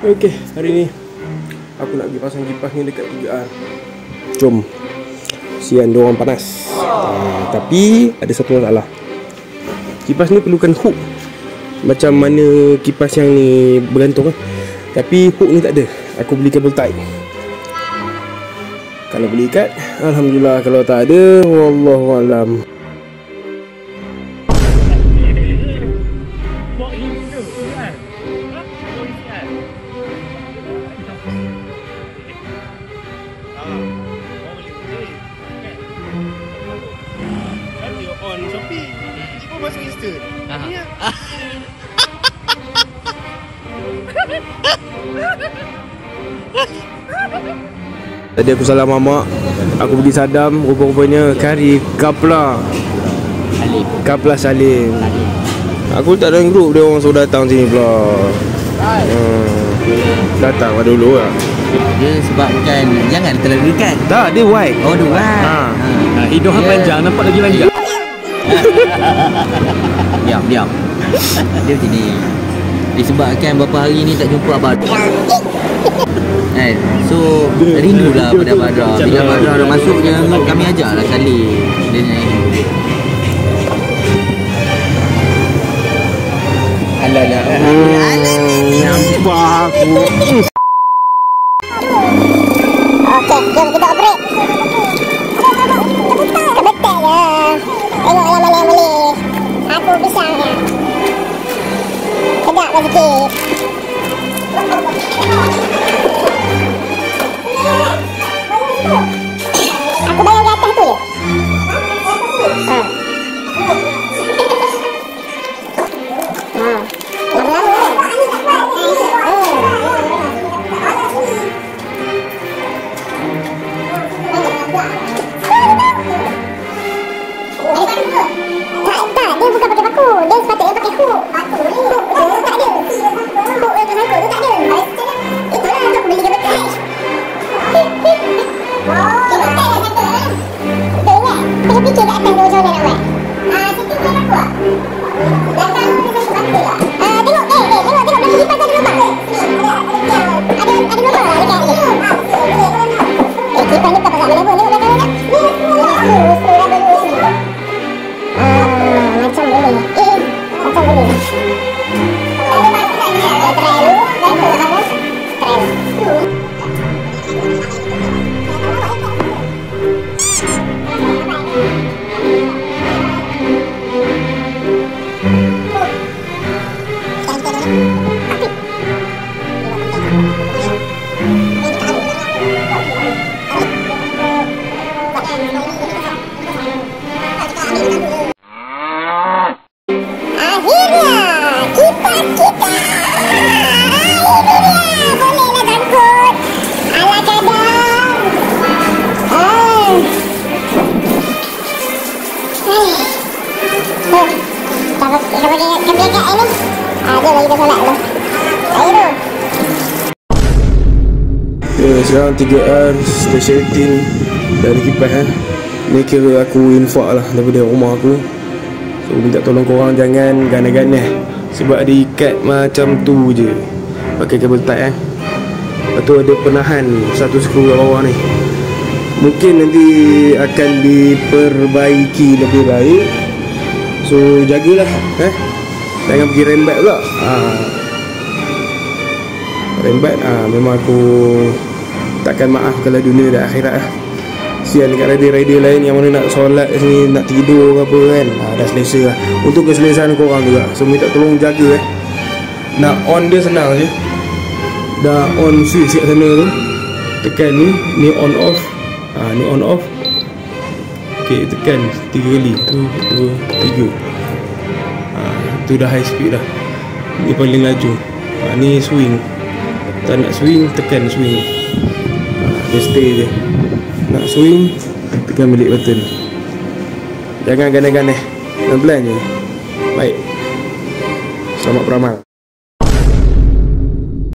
Okey, hari ni aku nak pergi pasang kipas ni dekat 3R. Jom. Sian diorang panas. Tapi ada satu masalah. Kipas ni perlukan hook. Macam mana kipas yang ni bergantung kan. Tapi hook ni tak ada. Aku beli kabel tight. Kalau boleh ikat, alhamdulillah. Kalau tak ada, wallahualam. Tadi aku salah mamak. Aku pergi Sadam, rupa-rupanya kari Kapla Salim. Aku tak dalam grup, dia orang suruh datang sini pula. Datang pada dulu lah. Dia sebabkan jangan terlalu dekat. Tak, dia white. Oh, dia white. Hidung panjang, nampak lagi lanjut. Diam. Dia macam ni. Disebabkan beberapa hari ni tak jumpa Abah. So rindulah pada Badra. Bila Badra dah masuk je, kami ajaklah sekali. Dia Alah. Nampak aku. Okey, jom kita operate. Betul lah. Tengoklah mana yang boleh. Aku pisangnya. Tegaklah sikit. Aku bayar di atas tu je. Tak, dia bukan pakai paku. Dia sepatutnya pakai hook. Hook tu tak ada. Hook yang sangkut tu tak ada. Itulah untuk beli kabel tight. Kabel tight dah kata kan. Betul ingat? Tengok fikir kat atas tu macam mana nak buat. Setting plan aku lah. Datang tu dia sangkut paku lah. Tengok belakang kipas ada lubang. Ada lubang lah dekat ni. Kipas ni tak pasal mana pun. Tengok belakang ni tak? Screw dah baru sini. Macam boleh. Macam boleh. Try dulu. Sekarang 3R special tin dari kipas ni kira aku infak lah daripada rumah aku. So minta tolong korang jangan ganas-ganas. Sebab ada ikat macam tu je. Pakai kabel tight Lepas tu ada penahan satu skru kat bawah ni. Mungkin nanti akan diperbaiki lebih baik. So jagalah jangan pergi rembat pula. Rembat memang aku takkan maaf kalau dunia dan akhirat lah. Sian dekat rider-rider lain yang mana nak solat kat sini, nak tidur ke apa kan. Dah selesa lah. Untuk keselesaan korang juga. So minta tolong jaga Nak on dia senang je. Dah on switch kat sana tu, tekan ni on off. Ni on off. Okay, tekan 3 kali. 1, 2, 3. Tu dah high speed dah. Ni paling laju. Ni swing. Tak nak swing, tekan swing. Dia stay je. Nak swing, tekan balik button. Jangan ganas-ganas. Pelan-pelan je. Baik. Selamat beramal.